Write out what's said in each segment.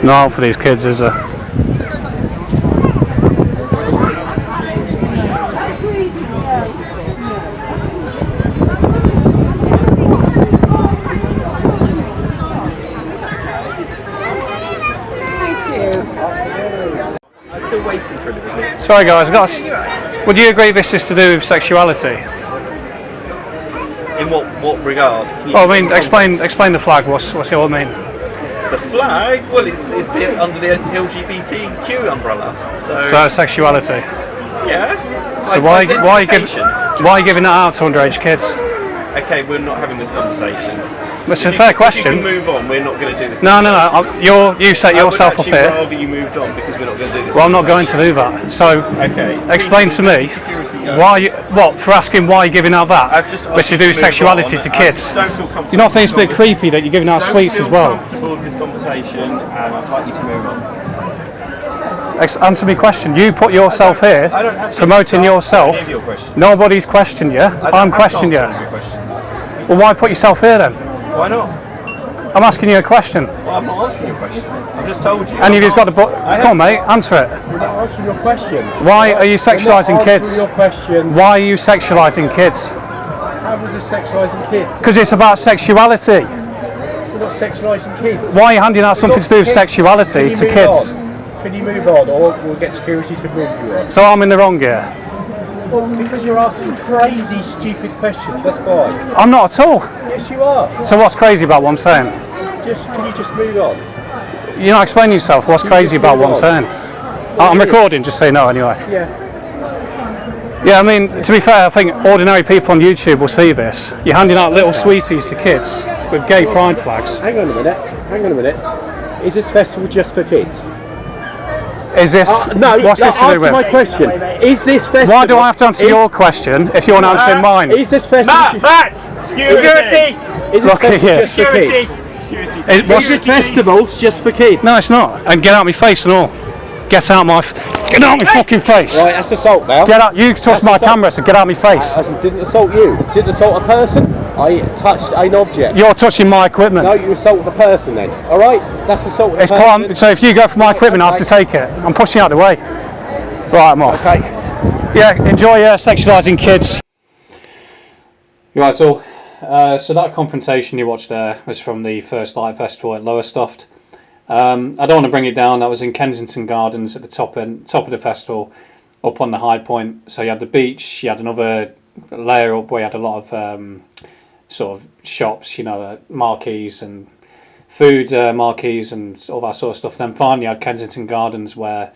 No for these kids, is there? Still waiting for a little bit. Sorry guys, would you agree this is to do with sexuality? In what regard? Well, I mean, explain the flag. What's it all mean? The flag? Well, it's under the LGBTQ umbrella. So sexuality. Yeah. So why are you giving that out to underage kids? Okay, we're not having this conversation. It's a fair question. You can move on. We're not going to do this. No. You set yourself up here. I would actually rather you moved on because we're not going to do this. Well, I'm not going to do that. So, okay. Explain to me for asking why you're giving out that. I've just which to do with sexuality to kids. Don't feel comfortable. You not think it's a bit creepy that you're giving out sweets as well? I'm comfortable with this conversation, and I'd like you to move on. Answer me question. You put yourself here, promoting yourself. Nobody's questioned you. I'm questioning you. Well, why put yourself here then? Why not? I'm asking you a question. Well, I'm not answering your question. I've just told you. And you've just got to come on, mate, answer it. We're not answering your questions. Why are you sexualising kids? Your questions. Why are you sexualising kids? How was it sexualising kids? Because it's about sexuality. We're not sexualising kids. Why are you handing out something to do with sexuality to kids? Can you move on, or we'll get security to move you on? So I'm in the wrong here. Well, because you're asking crazy, stupid questions, that's why. I'm not at all. Yes, you are. So what's crazy about what I'm saying? Can you just move on? You're not explaining yourself. What's crazy about what I'm saying? I'm recording, just say no anyway. Yeah. Yeah, I mean, to be fair, I think ordinary people on YouTube will see this. You're handing out little sweeties to kids with gay pride flags. Hang on a minute. Is this festival just for kids? Is this? What's this to do with? Answer my question. Is this festival? Why do I have to answer your question if you're not answering mine? Is this festival? Matt! Security! Is this festival just for kids? Is this festival just for kids? No, it's not. And get out of my face and all. Get out my fucking face. Right, that's assault now. Get out. You touched my camera, so get out of my face. I didn't assault you. Didn't assault a person. I touched an object. You're touching my equipment. No, you assaulted a person then. All right, that's assault. It's calm. So if you go for my equipment, I have to take it. I'm pushing you out of the way. Right, I'm off. Okay. Yeah, enjoy sexualising kids. Right, so that confrontation you watched there was from the First Light Festival at Lowestoft. I don't want to bring it down. That was in Kensington Gardens at the top of the festival, up on the high point. So you had the beach, you had another layer up where you had a lot of sort of shops, marquees and food marquees and all that sort of stuff. And then finally you had Kensington Gardens where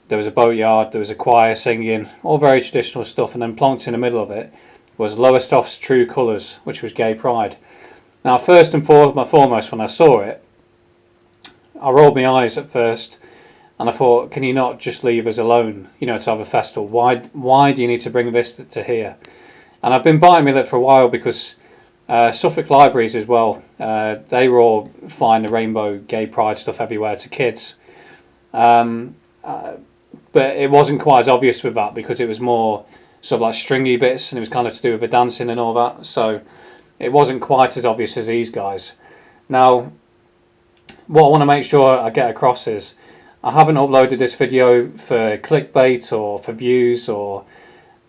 there was a boatyard, there was a choir singing, all very traditional stuff. And then plonked in the middle of it was Lowestoft's true colours, which was gay pride. Now, first and foremost, when I saw it, I rolled my eyes at first, and I thought, can you not just leave us alone, to have a festival? Why do you need to bring this to here? And I've been biting my lip for a while because Suffolk Libraries as well, they were all flying the rainbow gay pride stuff everywhere to kids. But it wasn't quite as obvious with that because it was more sort of like stringy bits and it was kind of to do with the dancing and all that. So it wasn't quite as obvious as these guys. Now, what I want to make sure I get across is I haven't uploaded this video for clickbait or for views or,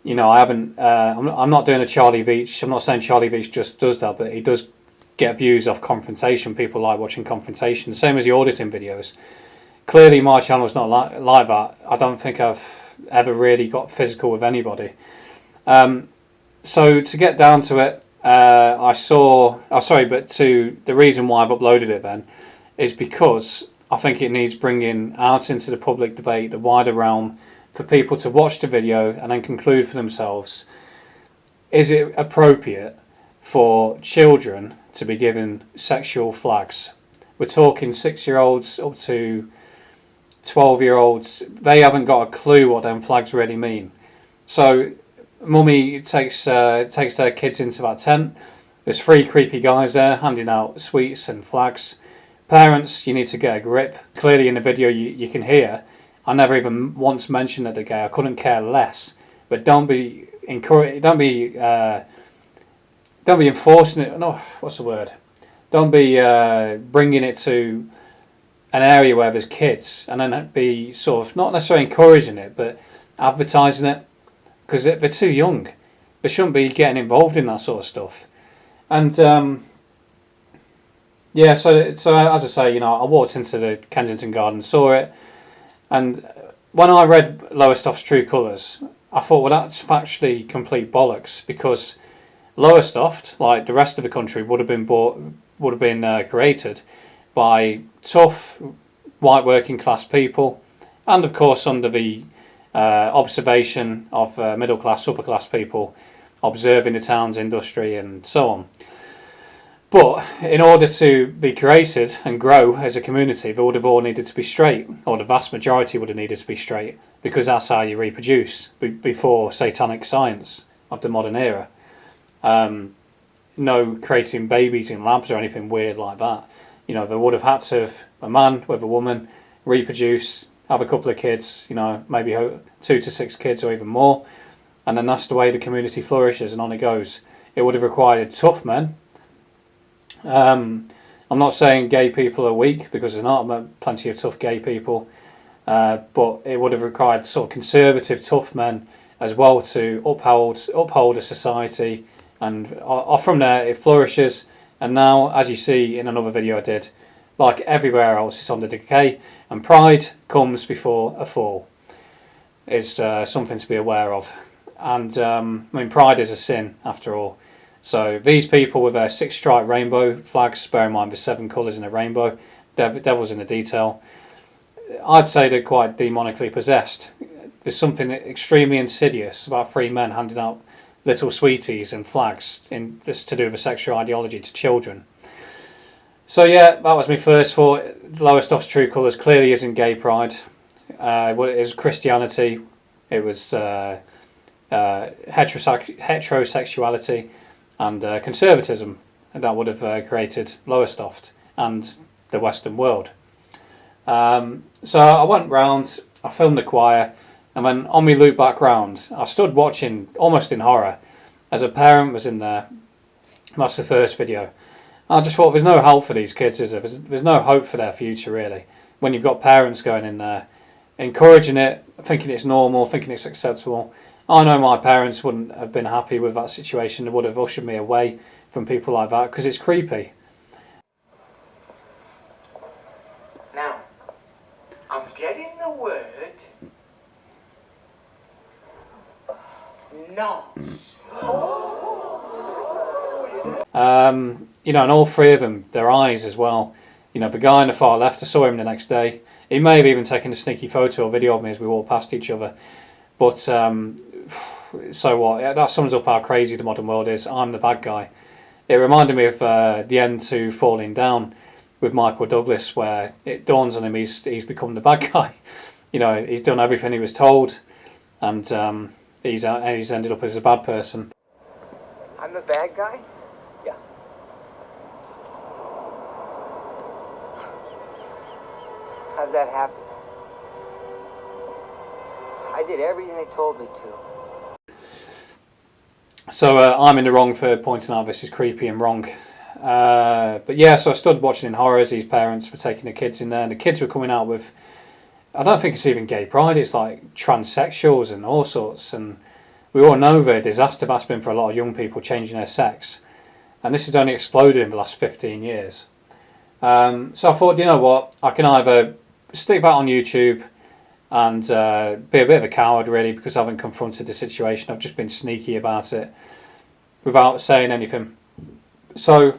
I haven't, I'm not doing a Charlie Veach. I'm not saying Charlie Veach just does that, but he does get views off Confrontation. People like watching Confrontation, the same as the auditing videos. Clearly my channel's not like that. I don't think I've ever really got physical with anybody. So to get down to it, the reason why I've uploaded it then is because I think it needs bringing out into the public debate, the wider realm, for people to watch the video and then conclude for themselves, is it appropriate for children to be given sexual flags? We're talking 6-year-olds up to 12-year-olds. They haven't got a clue what them flags really mean. So mummy takes their kids into that tent. There's 3 creepy guys there handing out sweets and flags. Parents, you need to get a grip. Clearly in the video you can hear, I never even once mentioned that they're gay. I couldn't care less. But don't be enforcing it. No, what's the word? Don't be bringing it to an area where there's kids, and then be sort of not necessarily encouraging it, but advertising it, because they're too young. They shouldn't be getting involved in that sort of stuff. And yeah, so as I say, you know, I walked into the Kensington Garden, saw it, and when I read Lowestoft's true colours, I thought, well, that's actually complete bollocks, because Lowestoft, like the rest of the country, would have been created by tough white working class people, and of course under the observation of middle class, upper class people, observing the town's industry and so on. But in order to be created and grow as a community, they would have all needed to be straight, or the vast majority would have needed to be straight, because that's how you reproduce before satanic science of the modern era. No creating babies in labs or anything weird like that. You know, they would have had to have a man with a woman, reproduce, have a couple of kids, you know, maybe 2 to 6 kids or even more, and then that's the way the community flourishes, and on it goes. It would have required tough men. I'm not saying gay people are weak, because they're not. I've met plenty of tough gay people, but it would have required sort of conservative tough men as well to uphold a society, and from there it flourishes. And now, as you see in another video I did, like everywhere else, it's on the decay, and pride comes before a fall. Is something to be aware of. And I mean, pride is a sin after all. So these people with their 6-stripe rainbow flags, bear in mind there's 7 colours in a rainbow, devil's in the detail, I'd say they're quite demonically possessed. There's something extremely insidious about 3 men handing out little sweeties and flags in this to do with a sexual ideology to children. So yeah, that was my first thought. Lowestoft's true colours clearly isn't gay pride. Well, it is Christianity. It was heterosexuality and conservatism that would have created Lowestoft and the Western world. So I went round, I filmed the choir, and then on my loop back round, I stood watching almost in horror as a parent was in there. That's the first video. I just thought, there's no hope for these kids, is there? There's no hope for their future, really, when you've got parents going in there, encouraging it, thinking it's normal, thinking it's acceptable. I know my parents wouldn't have been happy with that situation. They would have ushered me away from people like that, because it's creepy. Now, I'm getting the word nonce. You know, and all 3 of them, their eyes as well. You know, the guy on the far left, I saw him the next day. He may have even taken a sneaky photo or video of me as we walked past each other. But so what? That sums up how crazy the modern world is. I'm the bad guy. It reminded me of the end to Falling Down with Michael Douglas, where it dawns on him he's become the bad guy. You know, he's done everything he was told, and he's ended up as a bad person. I'm the bad guy? Yeah. How'd that happen? I did everything they told me to. So I'm in the wrong for pointing out this is creepy and wrong. But yeah, so I stood watching in horror as these parents were taking the kids in there, and the kids were coming out with, I don't think it's even gay pride, it's like transsexuals and all sorts. And we all know the disaster that's been for a lot of young people changing their sex. And this has only exploded in the last 15 years. So I thought, you know what, I can either stick that on YouTube and be a bit of a coward, really, because I haven't confronted the situation. I've just been sneaky about it without saying anything. So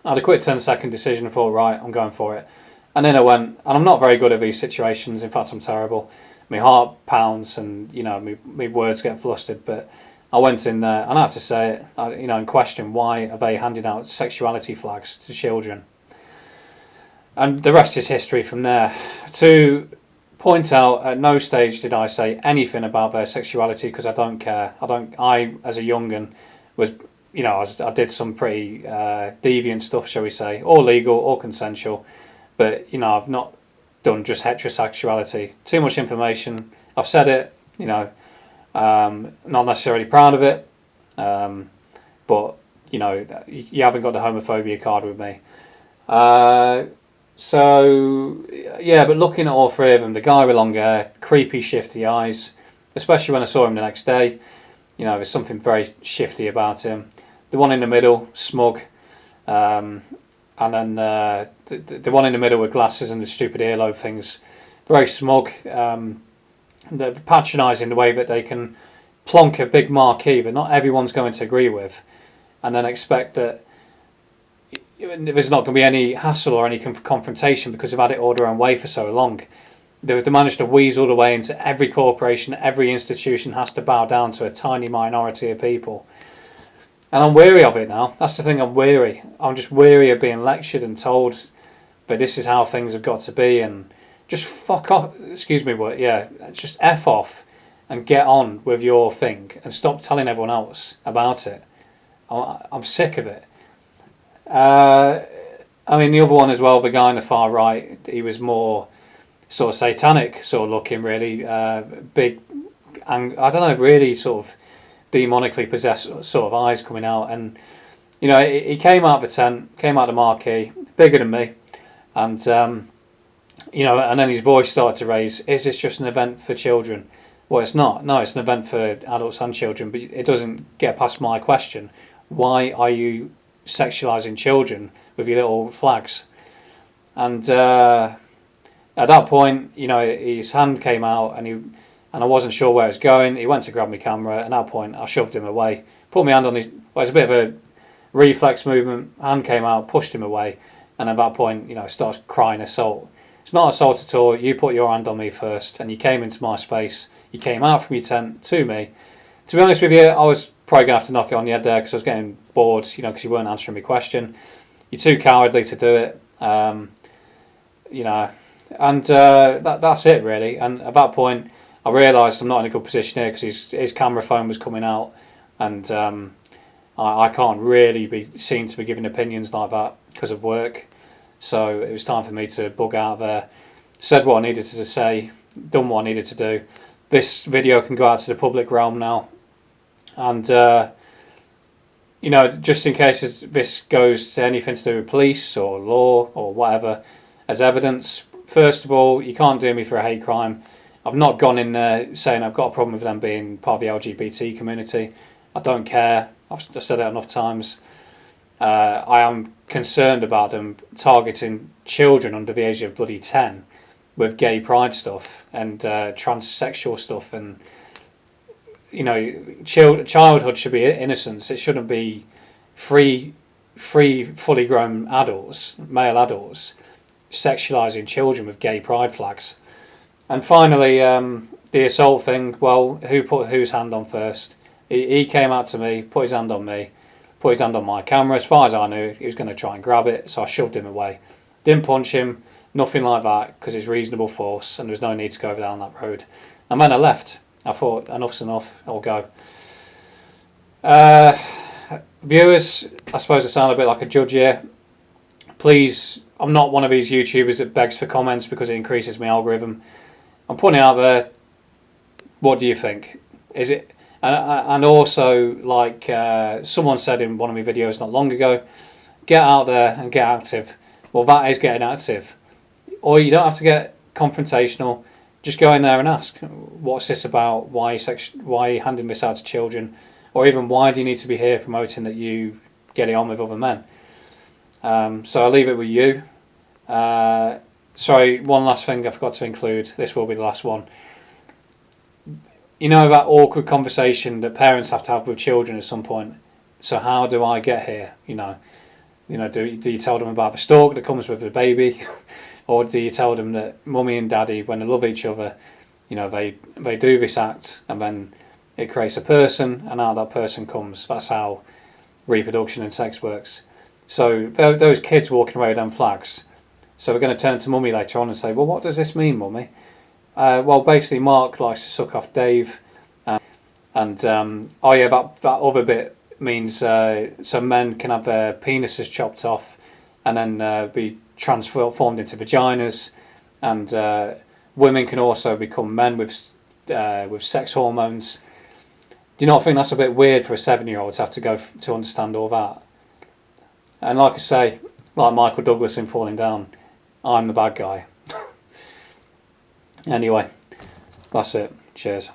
I had a quick 10-second decision and thought, right, I'm going for it. And then I went, and I'm not very good at these situations. In fact, I'm terrible. My heart pounds and, you know, my words get flustered. But I went in there and I had to say it, you know, and question, why are they handing out sexuality flags to children? And the rest is history from there. To point out, at no stage did I say anything about their sexuality, because I don't care. I as a young'un was, you know, I did some pretty deviant stuff, shall we say, all legal, all consensual, but, you know, I've not done just heterosexuality. Too much information. I've said it, you know, not necessarily proud of it, but, you know, you haven't got the homophobia card with me. So, yeah, but looking at all three of them, the guy with long hair, creepy, shifty eyes, especially when I saw him the next day, there's something very shifty about him. The one in the middle, smug, and then the one in the middle with glasses and the stupid earlobe things, very smug. They're patronising the way that they can plonk a big marquee that not everyone's going to agree with, and then expect that there's not going to be any hassle or any confrontation because they've had it all their own way for so long. They've managed to weasel their way into every corporation, every institution has to bow down to a tiny minority of people. And I'm weary of it now. That's the thing, I'm weary. I'm just weary of being lectured and told that this is how things have got to be, and just fuck off, excuse me, but yeah, just F off and get on with your thing and stop telling everyone else about it. I'm sick of it. I mean, the other one as well, the guy on the far right, he was more sort of satanic sort of looking, really. Big, I don't know, really sort of demonically possessed sort of eyes coming out. And, he came out of the tent, came out of the marquee, bigger than me. And, and then his voice started to raise, is this just an event for children? Well, it's not. No, it's an event for adults and children, but it doesn't get past my question. Why are you sexualizing children with your little flags? And at that point, his hand came out, and I wasn't sure where it was going. He went to grab my camera, and at that point I shoved him away, put my hand on his, well, it's a bit of a reflex movement, hand came out, pushed him away, and at that point, starts crying assault. It's not assault at all. You put your hand on me first, and you came into my space, you came out from your tent to me. To be honest with you, I was probably going to have to knock it on the head there because I was getting bored, because you weren't answering my question. You're too cowardly to do it, and that's it really. And at that point, I realised I'm not in a good position here because his camera phone was coming out, and I can't really be seen to be giving opinions like that because of work. So it was time for me to bug out of there. Said what I needed to say, done what I needed to do. This video can go out to the public realm now. And, just in case this goes to anything to do with police or law or whatever as evidence, first of all, you can't do me for a hate crime. I've not gone in there saying I've got a problem with them being part of the LGBT community. I don't care. I've said it enough times. I am concerned about them targeting children under the age of bloody 10 with gay pride stuff and transsexual stuff, and childhood should be innocence. It shouldn't be free fully grown adults, male adults, sexualising children with gay pride flags. And finally, the assault thing, well, who put whose hand on first? He came out to me, put his hand on me, put his hand on my camera. As far as I knew, he was going to try and grab it, so I shoved him away. Didn't punch him, nothing like that, because it's reasonable force and there was no need to go down that road. And then I left. I thought, enough's enough, I'll go. Viewers, I suppose I sound a bit like a judge here. Please, I'm not one of these YouTubers that begs for comments because it increases my algorithm. I'm putting it out there. What do you think? Is it? And also, like someone said in one of my videos not long ago, get out there and get active. Well, that is getting active. Or you don't have to get confrontational. Just go in there and ask, what's this about? Why are you handing this out to children? Or even, why do you need to be here promoting that you get it on with other men? So I'll leave it with you. Sorry, one last thing I forgot to include. This will be the last one. That awkward conversation that parents have to have with children at some point. So how do I get here? Do you tell them about the stalk that comes with the baby? Or do you tell them that mummy and daddy, when they love each other, they do this act, and then it creates a person, and out that person comes. That's how reproduction and sex works. So those kids walking away with them flags. So we're going to turn to mummy later on and say, well, what does this mean, mummy? Well, basically, Mark likes to suck off Dave, and oh yeah, that other bit means some men can have their penises chopped off, and then be transformed into vaginas, and women can also become men with sex hormones. Do you not think that's a bit weird for a 7-year-old to have to go to understand all that? And like I say, like Michael Douglas in Falling Down, I'm the bad guy. Anyway, that's it. Cheers.